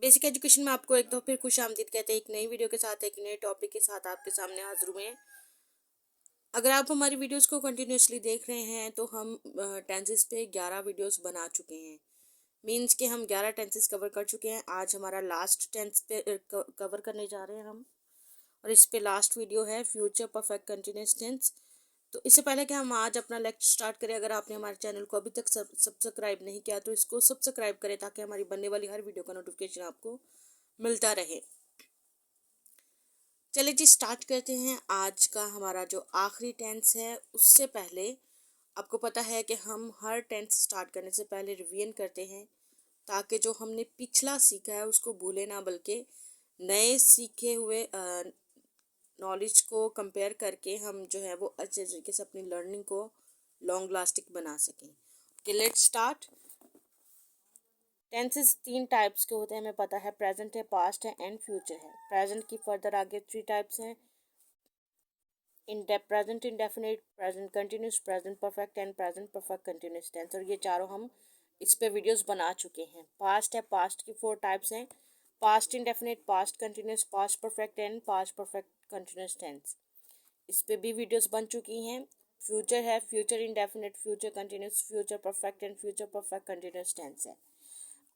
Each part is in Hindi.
बेसिक एजुकेशन में आपको एक तो फिर खुश आमदीद कहते हैं। एक नई वीडियो के साथ, एक नए टॉपिक के साथ आपके सामने हाजिर हुए हैं। अगर आप हमारी वीडियोस को कंटिन्यूसली देख रहे हैं तो हम टेंसेस पे 11 वीडियोस बना चुके हैं। मींस कि हम 11 टेंसेस कवर कर चुके हैं। आज हमारा लास्ट टेंस पे कवर करने जा रहे हैं हम, और इस पे लास्ट वीडियो है फ्यूचर परफेक्ट कंटिन्यूस टेंस। तो इससे पहले कि हम आज अपना लेक्चर स्टार्ट करें, अगर आपने हमारे चैनल को अभी तक सब्सक्राइब नहीं किया तो इसको सब्सक्राइब करें ताकि हमारी बनने वाली हर वीडियो का नोटिफिकेशन आपको मिलता रहे। चलिए जी, स्टार्ट करते हैं। आज का हमारा जो आखिरी टेंस है उससे पहले आपको पता है कि हम हर टेंस स्टार्ट करने से पहले रिवीजन करते हैं ताकि जो हमने पिछला सीखा है उसको भूले ना, बल्कि नए सीखे हुए नॉलेज को कंपेयर करके हम जो है वो अच्छे तरीके से अपनी लर्निंग को लॉन्ग लास्टिंग बना सकें। Okay, let's start. Tenses 3 types के होते हैं, हमें पता है। प्रेजेंट है, पास्ट है एंड फ्यूचर है। प्रेजेंट की फर्दर आगे 3 टाइप्स हैं। Present indefinite, present continuous, present perfect and present perfect continuous tense. और ये चारों हम इस पे वीडियोस बना चुके हैं। पास्ट है, पास्ट की 4 टाइप्स हैं। Past indefinite, past continuous, past perfect and past perfect continuous tense. इस पे भी वीडियोस बन चुकी हैं। फ्यूचर है, future indefinite, future continuous, future perfect and future perfect continuous tense है।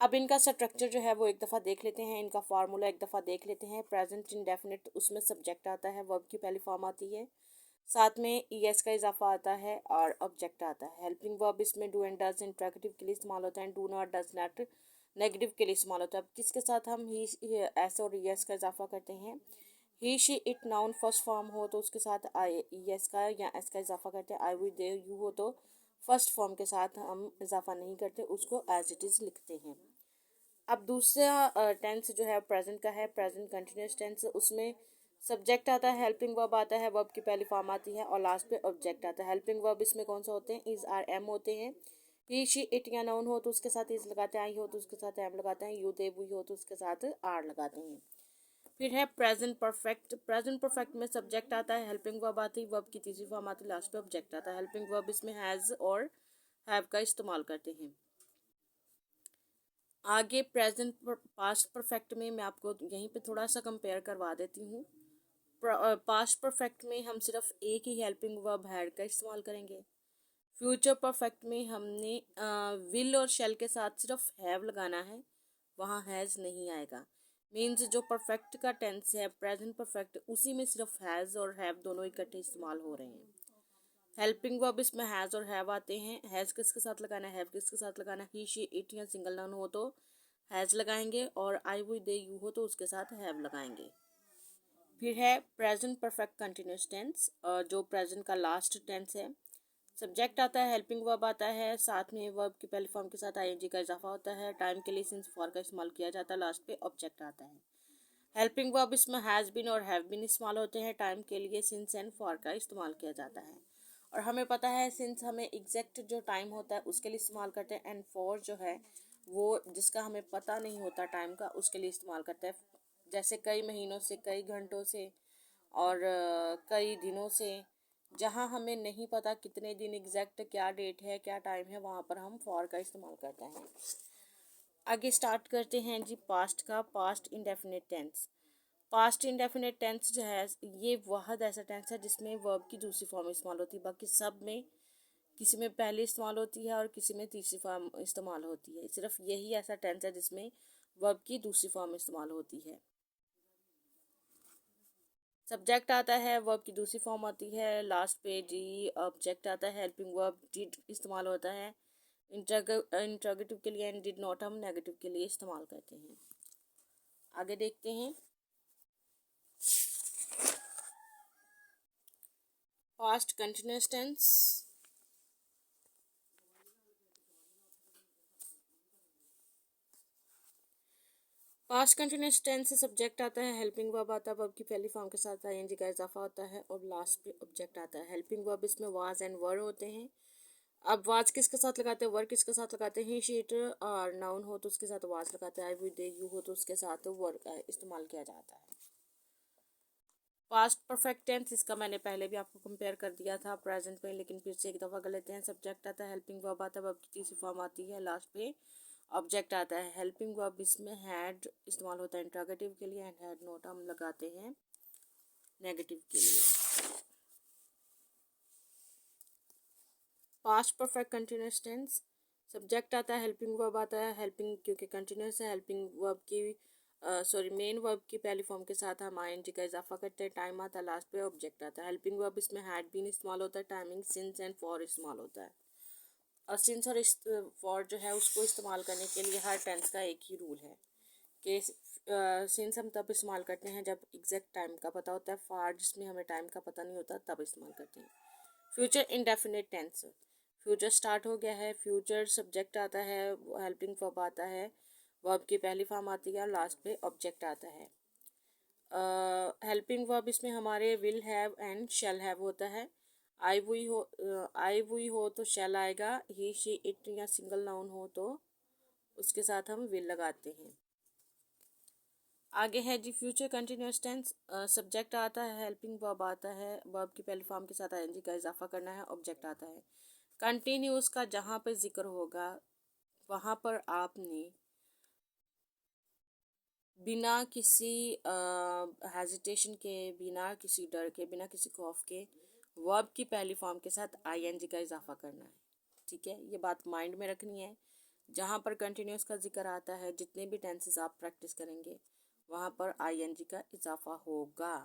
अब इनका स्ट्रक्चर जो है वो एक दफ़ा देख लेते हैं, इनका फार्मूला एक दफ़ा देख लेते हैं। प्रेजेंट इंडेफिनिट, उसमें सब्जेक्ट आता है, वर्ब की पहली फॉर्म आती है, साथ में ईएस का इजाफा आता है और ऑब्जेक्ट आता है। हेल्पिंग वर्ब इसमें डू एंड डज इंट्रोगेटिव के लिए इस्तेमाल होता है, do not, does not negative के लिए इस्तेमाल होता है। अब किसके साथ हम ही, एस और ईएस का इजाफा करते हैं? He she it noun first form हो तो उसके साथ आई ईएस का या एस का इजाफा करते हैं। आई वी दे यू हो तो फर्स्ट फॉर्म के साथ हम इजाफा नहीं करते, उसको एज इट इज़ लिखते हैं। अब दूसरा टेंस जो है प्रेजेंट का है, प्रेजेंट कंटिन्यूस टेंस। उसमें सब्जेक्ट आता है, हेल्पिंग वर्ब आता है, वर्ब की पहली फॉर्म आती है और लास्ट पे ऑब्जेक्ट आता है। हेल्पिंग वर्ब इसमें कौन सा होते हैं? इज, आर, एम होते हैं। ही, शी, इट या नाउन हो तो उसके साथ इज लगाते हैं, आई हो तो उसके साथ एम लगाते हैं, यू, दे, वी हो तो उसके साथ आर लगाते हैं। फिर है प्रेजेंट परफेक्ट। प्रेजेंट परफेक्ट में सब्जेक्ट आता है, हेल्पिंग वर्ब आती है, वर्ब की तीसरी फॉर्म आती है, लास्ट पे ऑब्जेक्ट आता है। हेल्पिंग वर्ब इसमें हैज़ और हैव का इस्तेमाल करते हैं। आगे प्रेजेंट पास्ट परफेक्ट में मैं आपको यहीं पे थोड़ा सा कंपेयर करवा देती हूँ। पास्ट परफेक्ट में हम सिर्फ एक ही हेल्पिंग वर्ब हैड का इस्तेमाल करेंगे। फ्यूचर परफेक्ट में हमने विल और शेल के साथ सिर्फ हैव लगाना है, वहाँ हैज़ नहीं आएगा। मीन्स जो परफेक्ट का टेंस है प्रेजेंट परफेक्ट, उसी में सिर्फ हैज़ और हैव दोनों इकट्ठे इस्तेमाल हो रहे हैं। हेल्पिंग वर्ब इसमें हैज़ और हैव आते हैं। हैज़ किसके साथ लगाना है, हैव किसके साथ लगाना है? ही, शी, इट या सिंगल नाउन हो तो हैज़ लगाएंगे और आई, वी, दे, यू हो तो उसके साथ हैव लगाएंगे। फिर है प्रेजेंट परफेक्ट कंटिन्यूस टेंस, जो प्रेजेंट का लास्ट टेंस है। सब्जेक्ट आता है, हेल्पिंग वर्ब आता है, साथ में वर्ब की पहली फॉर्म के साथ आईएनजी का इजाफा होता है, टाइम के लिए सिंस फॉर का इस्तेमाल किया जाता है, लास्ट पे ऑब्जेक्ट आता है। हेल्पिंग वर्ब इसमें हैज़ बीन और हैव बीन इस्तेमाल होते हैं, टाइम के लिए सिंस एंड फॉर का इस्तेमाल किया जाता है। और हमें पता है सिंस हमें एग्जैक्ट जो टाइम होता है उसके लिए इस्तेमाल करते हैं, एंड फॉर जो है वो जिसका हमें पता नहीं होता टाइम का, उसके लिए इस्तेमाल करते हैं। जैसे कई महीनों से, कई घंटों से और कई दिनों से, जहाँ हमें नहीं पता कितने दिन एग्जैक्ट क्या डेट है क्या टाइम है, वहाँ पर हम फॉर का इस्तेमाल करते हैं। आगे स्टार्ट करते हैं जी पास्ट का। Past indefinite tense. Past indefinite tense जो है ये वाहद ऐसा टेंस है जिसमें वर्ब की दूसरी फॉर्म इस्तेमाल होती है। बाकी सब में किसी में पहले इस्तेमाल होती है और किसी में तीसरी फॉर्म इस्तेमाल होती है। सिर्फ यही ऐसा टेंस है जिसमें वर्ब की दूसरी फॉर्म इस्तेमाल होती है। सब्जेक्ट आता है, वर्ब की दूसरी फॉर्म आती है, लास्ट पे जी ऑब्जेक्ट आता है। हेल्पिंग वर्ब डिड इस्तेमाल होता है इंट्रोगेटिव के लिए, एंड डिड नॉट हम नेगेटिव के लिए इस्तेमाल करते हैं। आगे देखते हैं past continuous tense. Past continuous tense से सब्जेक्ट आता है, हेल्पिंग वर्ब आता है, वर्ब की पहली फॉर्म के साथ आईएनजी का इजाफा होता है और लास्ट पे ऑब्जेक्ट आता है। हेल्पिंग वर्ब इसमें वाज एंड वर होते हैं। अब वाज किसके साथ लगाते हैं, वर किसके साथ लगाते हैं? ही, शी, इट और नाउन हो तो उसके साथ वाज लगाते हैं, आई, वी, दे, यू हो तो उसके साथ वर का इस्तेमाल किया जाता है। पास्ट परफेक्ट टेंस इसका मैंने पहले भी आपको कंपेयर कर दिया था प्रेजेंट में, लेकिन फिर से एक दफ़ा कर लेते हैं। सब्जेक्ट आता है, हेल्पिंग वर्ब आता है, वर्ब की तीसरी फॉर्म आती है, लास्ट पे ऑब्जेक्ट आता है हेल्पिंग वर्ब, इसमें हैड इस्तेमाल होता है इंट्रोगेटिव के लिए एंड हैड नॉट हम लगाते हैं नेगेटिव के लिए। Past perfect continuous tense, subject आता है हेल्पिंग वर्ब आता है, हेल्पिंग क्योंकि कंटिन्यूस है, हेल्पिंग वर्ब की मेन वर्ब की पहली फॉर्म के साथ हम आईएनजी का इजाफा करते हैं, टाइम आता है लास्ट पे, ऑब्जेक्ट आता है। हेल्पिंग वर्ब इसमें हैड बीन इस्तेमाल होता है, टाइमिंग सिंस एंड फॉर इस्तेमाल होता है। और सिंस और फॉर जो है उसको इस्तेमाल करने के लिए हर टेंस का एक ही रूल है कि सिंस हम तब इस्तेमाल करते हैं जब एग्जैक्ट टाइम का पता होता है, फॉर जिसमें हमें टाइम का पता नहीं होता तब इस्तेमाल करते हैं। Future indefinite tense, future start हो गया है, फ्यूचर सब्जेक्ट आता है, हेल्पिंग वर्ब आता है, वर्ब की पहली फॉर्म आती है और लास्ट पे ऑब्जेक्ट आता है। हेल्पिंग वर्ब इसमें हमारे will have and shall have होता है। आई वुई हो तो शैल आएगा, ही शी इट या सिंगल नाउन हो तो उसके साथ हम विल लगाते हैं। आगे है जी फ्यूचर कंटिन्यूस टेंस, सब्जेक्ट आता है, हेल्पिंग वर्ब आता है, वर्ब की पहली फॉर्म के साथ आईएनजी का इजाफा करना है, ऑब्जेक्ट आता है। कंटिन्यूस का जहाँ पर जिक्र होगा वहाँ पर आपने बिना किसी हेजिटेशन के, बिना किसी डर के, बिना किसी खौफ के वर्ब की पहली फॉर्म के साथ आईएनजी का इजाफा करना है। ठीक है, ये बात माइंड में रखनी है। जहाँ पर कंटिन्यूस का जिक्र आता है, जितने भी टेंसेस आप प्रैक्टिस करेंगे वहाँ पर आईएनजी का इजाफा होगा।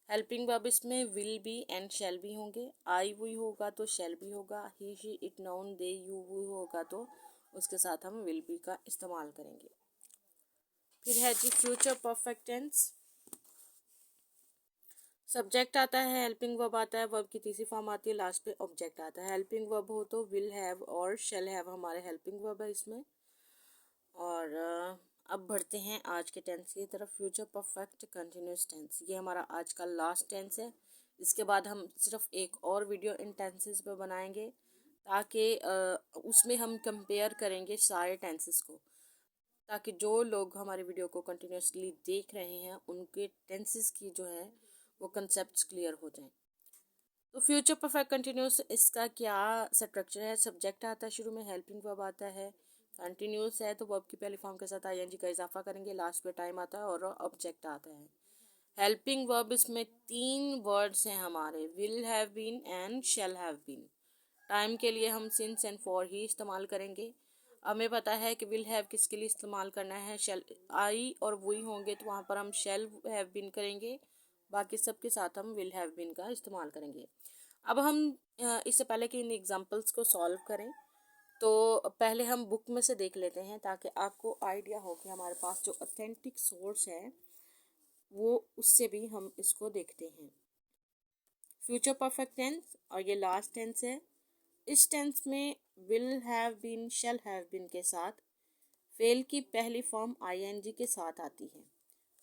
हेल्पिंग वर्ब इसमें विल बी एंड शैल भी होंगे, आई वुई होगा तो शैल भी होगा, he she it noun they you we होगा तो उसके साथ हम विल बी का इस्तेमाल करेंगे। फिर है जी फ्यूचर परफेक्ट टेंस, सब्जेक्ट आता है, हेल्पिंग वर्ब आता है, वर्ब की तीसरी फॉर्म आती है, लास्ट पे ऑब्जेक्ट आता है। हेल्पिंग वर्ब हो तो विल हैव और शैल हैव हमारे हेल्पिंग वर्ब है इसमें। और अब बढ़ते हैं आज के टेंस की तरफ, फ्यूचर परफेक्ट कंटिन्यूस टेंस, ये हमारा आज का लास्ट टेंस है। इसके बाद हम सिर्फ एक और वीडियो इन टेंसेस पे बनाएंगे ताकि उसमें हम कंपेयर करेंगे सारे टेंसेस को, ताकि जो लोग हमारे वीडियो को कंटिन्यूसली देख रहे हैं उनके टेंसेस की जो है वो कंसेप्ट्स क्लियर हो जाएं। तो फ्यूचर परफेक्ट कंटिन्यूस इसका क्या स्ट्रक्चर है, सब्जेक्ट आता है शुरू में, हेल्पिंग वर्ब आता है, कंटिन्यूस है तो वर्ब की पहली फॉर्म के साथ आईएनजी का इजाफा करेंगे, लास्ट पे टाइम आता है और ऑब्जेक्ट आता है। हेल्पिंग वर्ब इसमें 3 वर्ड्स हैं हमारे, will have been and shall have been. Time के लिए हम सिंस एंड फॉर ही इस्तेमाल करेंगे। हमें पता है कि विल हैव किसके लिए इस्तेमाल करना है, शैल आई और वही होंगे तो वहाँ पर हम शैल हैव बीन करेंगे, बाकी सब के साथ हम विल हैव बीन का इस्तेमाल करेंगे। अब हम इससे पहले कि इन एग्जांपल्स को सॉल्व करें तो पहले हम बुक में से देख लेते हैं ताकि आपको आइडिया हो कि हमारे पास जो ऑथेंटिक सोर्स है वो उससे भी हम इसको देखते हैं। फ्यूचर परफेक्ट टेंस और ये लास्ट टेंस है, इस टेंस में will have been shall have been के साथ फेल की पहली फॉर्म आईएनजी के साथ आती है।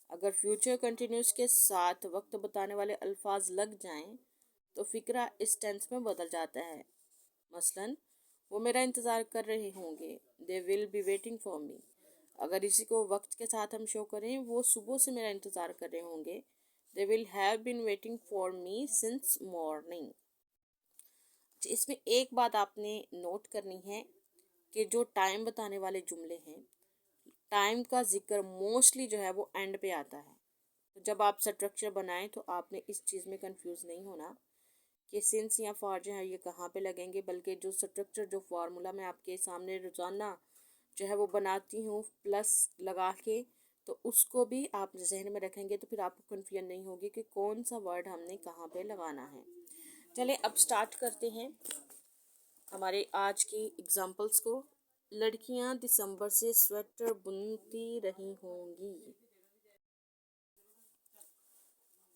अगर फ्यूचर कंटिन्यूस के साथ वक्त बताने वाले अल्फाज लग जाएं तो फिक्रा इस टेंस में बदल जाता है। मसलन वो मेरा इंतज़ार कर रहे होंगे, they will be waiting for मी। अगर इसी को वक्त के साथ हम शो करें, वो सुबह से मेरा इंतज़ार कर रहे होंगे, they will have been waiting for me since morning. इसमें एक बात आपने नोट करनी है कि जो टाइम बताने वाले जुमले हैं, टाइम का जिक्र मोस्टली जो है वो एंड पे आता है। तो जब आप स्ट्रक्चर बनाएं तो आपने इस चीज़ में कंफ्यूज नहीं होना कि सिंस या फॉर जो है ये कहाँ पे लगेंगे, बल्कि जो स्ट्रक्चर, जो फार्मूला मैं आपके सामने रोज़ाना जो है वो बनाती हूँ प्लस लगा के, तो उसको भी आप जहन में रखेंगे तो फिर आपको कन्फ्यूजन नहीं होगी कि कौन सा वर्ड हमने कहाँ पे लगाना है। चलिए अब स्टार्ट करते हैं हमारे आज की एग्जाम्पल्स को। लड़कियां दिसंबर से स्वेटर बुनती रही होंगी,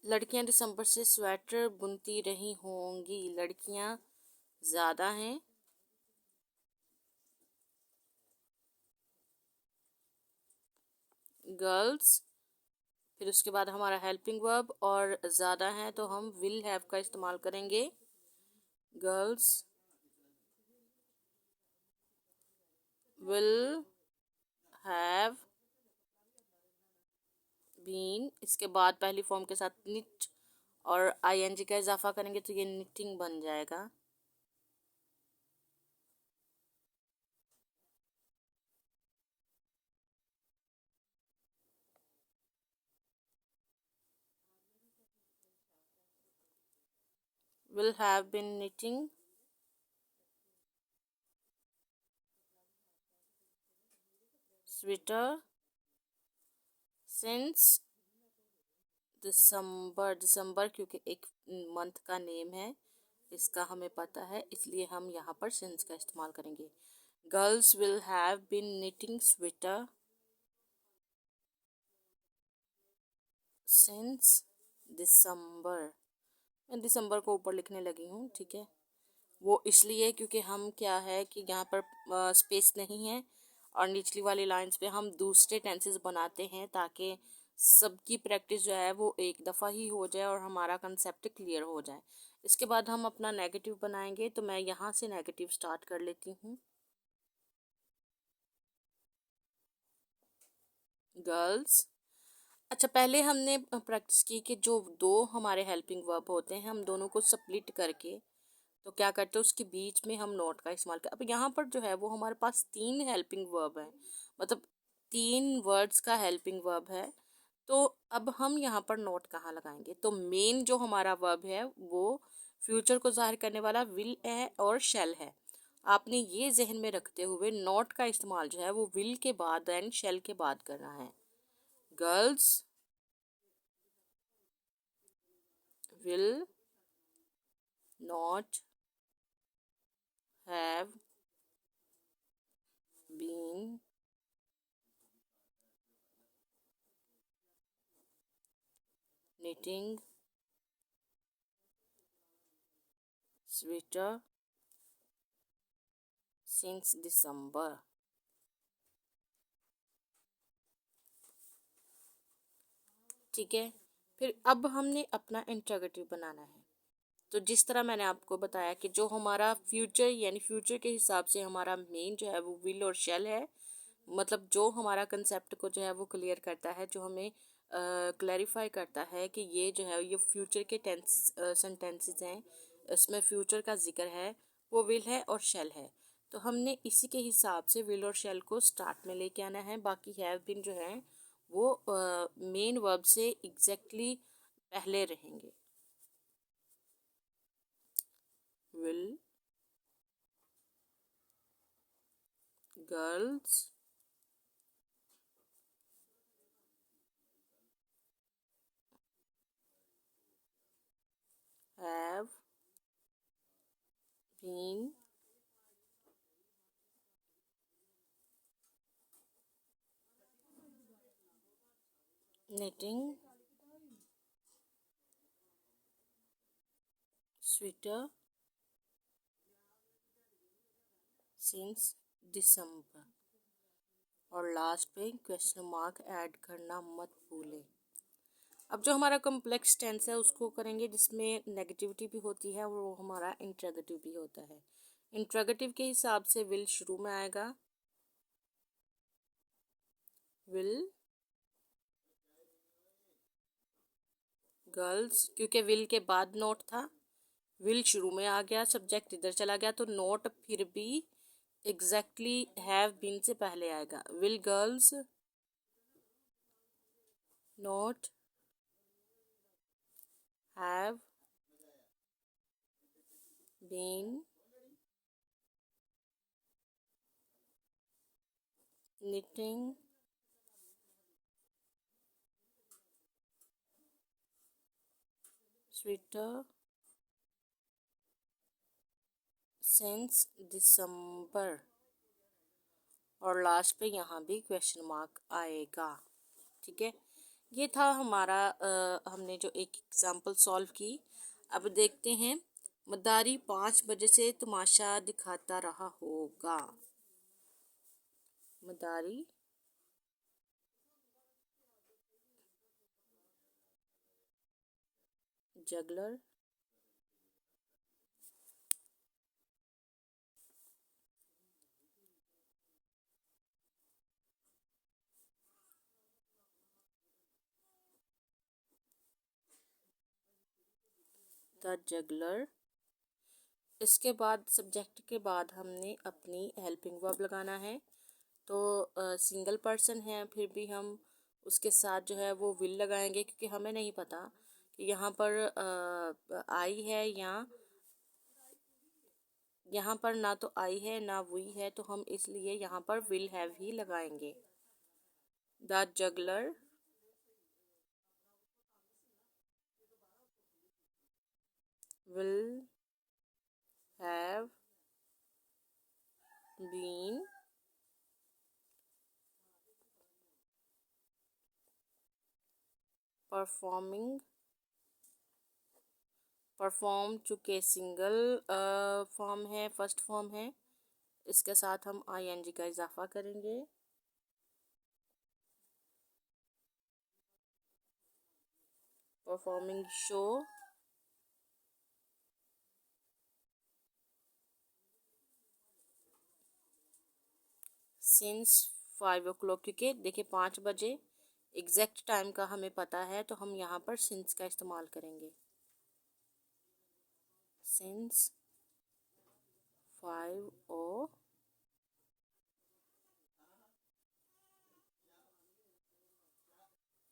लड़कियां दिसंबर से स्वेटर बुनती रही होंगी, लड़कियां ज़्यादा हैं, गर्ल्स। फिर उसके बाद हमारा हेल्पिंग वर्ब और ज़्यादा हैं तो हम विल हैव का इस्तेमाल करेंगे, गर्ल्स विल हैव बीन। इसके बाद पहली फॉर्म के साथ निट और आईएनजी का इजाफा करेंगे तो ये निटिंग बन जाएगा। will have been knitting sweater since दिसंबर। दिसंबर क्योंकि एक मंथ का नेम है, इसका हमें पता है, इसलिए हम यहाँ पर सिंस का इस्तेमाल करेंगे। Girls will have been knitting sweater since December. मैं दिसंबर को ऊपर लिखने लगी हूँ, ठीक है। वो इसलिए क्योंकि हम क्या है कि यहाँ पर स्पेस नहीं है और निचली वाली लाइंस पे हम दूसरे टेंसेस बनाते हैं ताकि सबकी प्रैक्टिस जो है वो एक दफ़ा ही हो जाए और हमारा कंसेप्ट क्लियर हो जाए। इसके बाद हम अपना नेगेटिव बनाएंगे, तो मैं यहाँ से नेगेटिव स्टार्ट कर लेती हूँ। गर्ल्स। अच्छा, पहले हमने प्रैक्टिस की कि जो दो हमारे हेल्पिंग वर्ब होते हैं हम दोनों को स्प्लिट करके तो क्या करते हैं उसके बीच में हम नोट का इस्तेमाल कर। अब यहाँ पर जो है वो हमारे पास 3 हेल्पिंग वर्ब है, मतलब 3 वर्ड्स का हेल्पिंग वर्ब है। तो अब हम यहाँ पर नोट कहाँ लगाएंगे? तो मेन जो हमारा वर्ब है वो फ्यूचर को जाहिर करने वाला विल है और शेल है। आपने ये जहन में रखते हुए नोट का इस्तेमाल जो है वो विल के बाद एंड शेल के बाद करना है। Girls will not have been knitting sweater since December। ठीक है, फिर अब हमने अपना इंटरोगेटिव बनाना है। तो जिस तरह मैंने आपको बताया कि जो हमारा फ्यूचर यानी फ्यूचर के हिसाब से हमारा मेन जो है वो विल और शेल है, मतलब जो हमारा कंसेप्ट को जो है वो क्लियर करता है, जो हमें क्लैरिफाई करता है कि ये जो है ये फ्यूचर के सेंटेंसेस हैं, इसमें फ्यूचर का जिक्र है, वो विल है और शेल है। तो हमने इसी के हिसाब से विल और शेल को स्टार्ट में लेके आना है। बाकी हैव बीन जो है वो मेन वर्ब से एग्जैक्टली पहले रहेंगे। Will girls have been knitting sweater since December. और लास्ट पे क्वेश्चन मार्क ऐड करना मत भूलें। अब जो हमारा कॉम्प्लेक्स टेंस है उसको करेंगे जिसमें नेगेटिविटी भी होती है और वो हमारा इंट्रोगेटिव भी होता है। इंट्रोगेटिव के हिसाब से विल शुरू में आएगा, विल गर्ल्स, क्योंकि विल के बाद नोट था, विल शुरू में आ गया, सब्जेक्ट इधर चला गया, तो नोट फिर भी एग्जैक्टली हैव बीन से पहले आएगा। Will girls not have been knitting sweater since December. और लास्ट पे यहाँ भी क्वेश्चन मार्क आएगा। ठीक है, ये था हमारा हमने जो एक एग्जांपल सॉल्व की। अब देखते हैं, मदारी 5 बजे से तमाशा दिखाता रहा होगा। मदारी जगलर द जगलर। इसके बाद सब्जेक्ट के बाद हमने अपनी हेल्पिंग वर्ब लगाना है। तो सिंगल पर्सन है फिर भी हम उसके साथ जो है वो विल लगाएंगे, क्योंकि हमें नहीं पता कि यहाँ पर आई है या यहाँ पर ना तो आई है ना वी है, तो हम इसलिए यहाँ पर विल हैव ही लगाएंगे। The juggler will have been performing, perform चूँकि सिंगल फॉर्म है, फर्स्ट फॉर्म है, इसके साथ हम आईएनजी का इजाफा करेंगे। परफॉर्मिंग शो सिंस 5 o'clock, क्योंकि देखिए 5 बजे एग्जैक्ट टाइम का हमें पता है, तो हम यहाँ पर सिंस का इस्तेमाल करेंगे। सिंस 5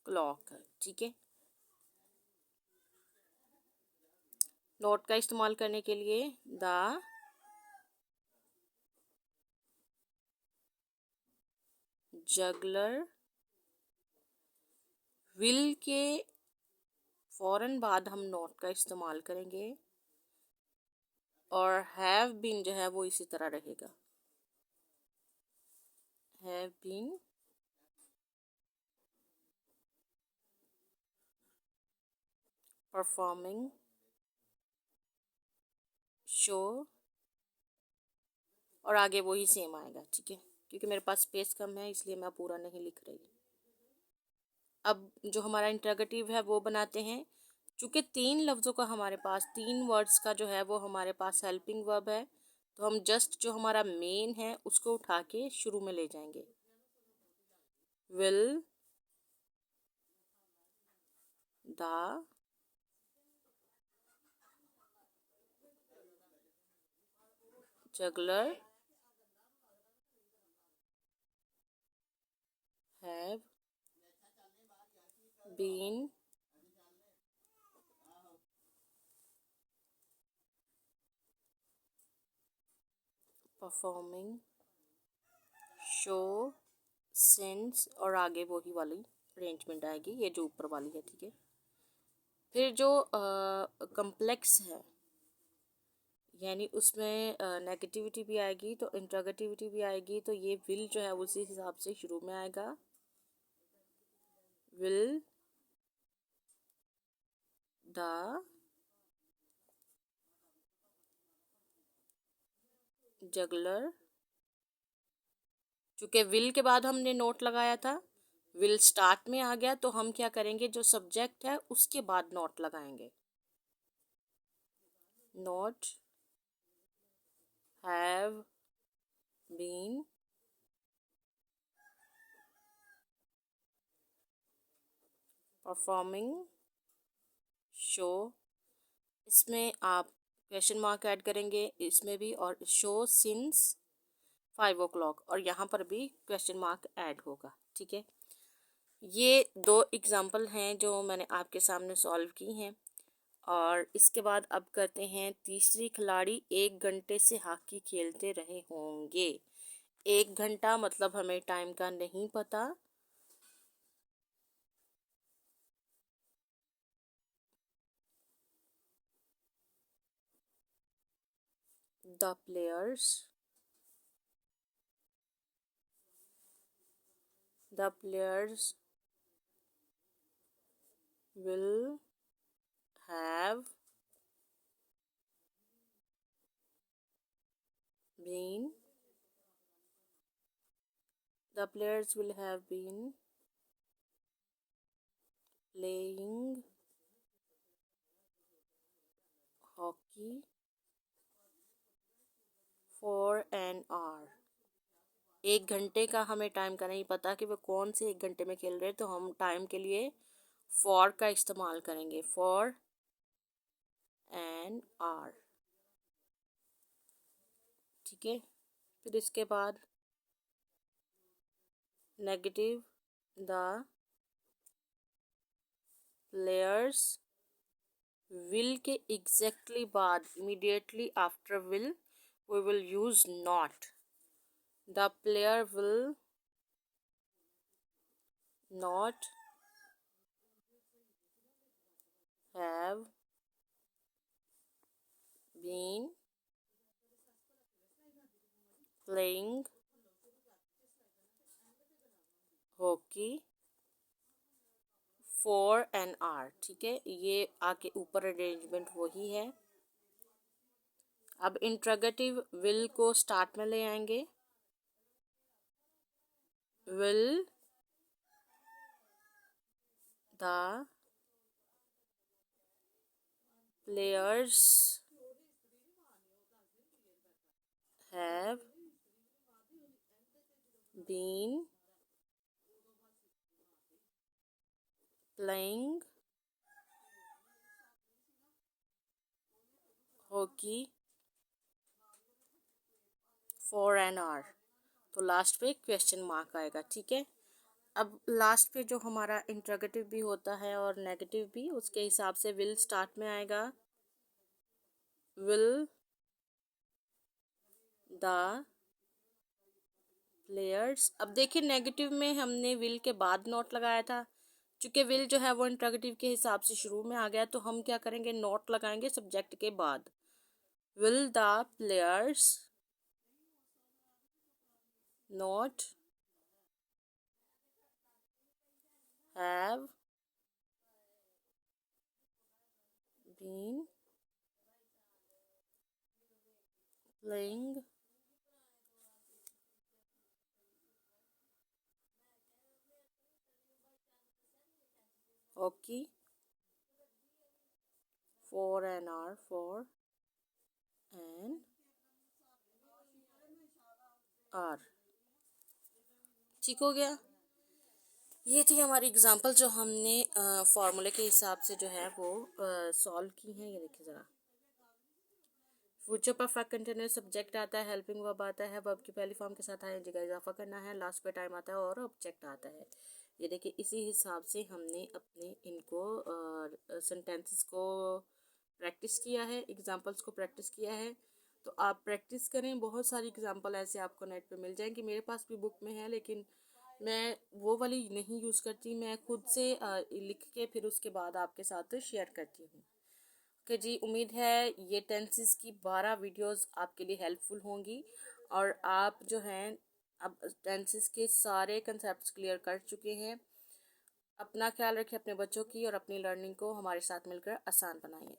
o'clock, ठीक है। नोट का इस्तेमाल करने के लिए द जगलर विल के फौरन बाद हम नोट का इस्तेमाल करेंगे, और हैव बीन जो है वो इसी तरह रहेगा। हैव बीन परफॉर्मिंग शो, और आगे वही सेम आएगा, ठीक है। क्योंकि मेरे पास स्पेस कम है इसलिए मैं पूरा नहीं लिख रही। अब जो हमारा इंटरोगेटिव है वो बनाते हैं। चूँकि 3 लफ्ज़ों का हमारे पास, 3 वर्ड्स का जो है वो हमारे पास हेल्पिंग वर्ब है, तो हम जस्ट जो हमारा मेन है उसको उठा के शुरू में ले जाएंगे। Will the juggler have been performing show since, और आगे वही वाली अरेंजमेंट आएगी, ये जो ऊपर वाली है, ठीक है। फिर जो कम्प्लेक्स है, यानी उसमें नेगेटिविटी भी आएगी तो इंट्रोगेटिविटी भी आएगी, तो ये विल जो है उसी हिसाब से शुरू में आएगा। विल द जगलर, चूँकि विल के बाद हमने नोट लगाया था, विल स्टार्ट में आ गया, तो हम क्या करेंगे, जो सब्जेक्ट है उसके बाद नोट लगाएंगे। Not have been performing show, इसमें आप क्वेश्चन मार्क ऐड करेंगे इसमें भी, और शो सिंस 5 o'clock, और यहाँ पर भी क्वेश्चन मार्क ऐड होगा, ठीक है। ये 2 एग्जाम्पल हैं जो मैंने आपके सामने सॉल्व की हैं। और इसके बाद अब करते हैं तीसरी खिलाड़ी 1 घंटे से हॉकी खेलते रहे होंगे। 1 घंटा मतलब हमें टाइम का नहीं पता। The players will have been the players will have been playing hockey for an hour। 1 घंटे का हमें टाइम का नहीं पता कि वो कौन से 1 घंटे में खेल रहे हैं, तो हम टाइम के लिए फॉर का इस्तेमाल करेंगे, फॉर एन आवर, ठीक है। फिर इसके बाद नेगेटिव द प्लेयर्स विल के एग्जैक्टली बाद, immediately after will we will use not. The player will not have been playing hockey for an hour. ठीक है, ये आके ऊपर अरेंजमेंट वही है। अब इंट्रोगेटिव विल को स्टार्ट में ले आएंगे। Will the players have been playing hockey for an hour। तो लास्ट पे क्वेश्चन मार्क आएगा। ठीक है, अब लास्ट पे जो हमारा इंट्रोगेटिव भी होता है और नेगेटिव भी, उसके हिसाब से विल स्टार्ट में आएगा। विल द प्लेयर्स, अब देखिए नेगेटिव में हमने विल के बाद नॉट लगाया था। चूंकि विल जो है वो इंट्रोगेटिव के हिसाब से शुरू में आ गया, तो हम क्या करेंगे, नॉट लगाएंगे सब्जेक्ट के बाद। Will the players not have been playing hockey for an hour for an hour। ठीक हो गया। ये थी हमारी एग्जांपल जो हमने फॉर्मूले के हिसाब से जो है वो सॉल्व की हैं। ये देखिए ज़रा, फ्यूचर परफेक्ट कंटिन्यूअस सब्जेक्ट आता है, हेल्पिंग वर्ब आता है, वर्ब की पहली फॉर्म के साथ आएंगे का इजाफा करना है, लास्ट पे टाइम आता है और ऑब्जेक्ट आता है। ये देखिए इसी हिसाब से हमने अपने इनको सेंटेंसेस को प्रैक्टिस किया है, एग्जांपल्स को प्रैक्टिस किया है। तो आप प्रैक्टिस करें, बहुत सारी एग्जांपल ऐसे आपको नेट पे मिल जाएंगी। मेरे पास भी बुक में है, लेकिन मैं वो वाली नहीं यूज़ करती, मैं खुद से लिख के फिर उसके बाद आपके साथ शेयर करती हूँ। ओके जी, उम्मीद है ये टेंसेस की 12 वीडियोस आपके लिए हेल्पफुल होंगी और आप जो हैं अब टेंसेस के सारे कंसेप्ट्स क्लियर कर चुके हैं। अपना ख्याल रखिए अपने बच्चों की और अपनी लर्निंग को हमारे साथ मिलकर आसान बनाइए।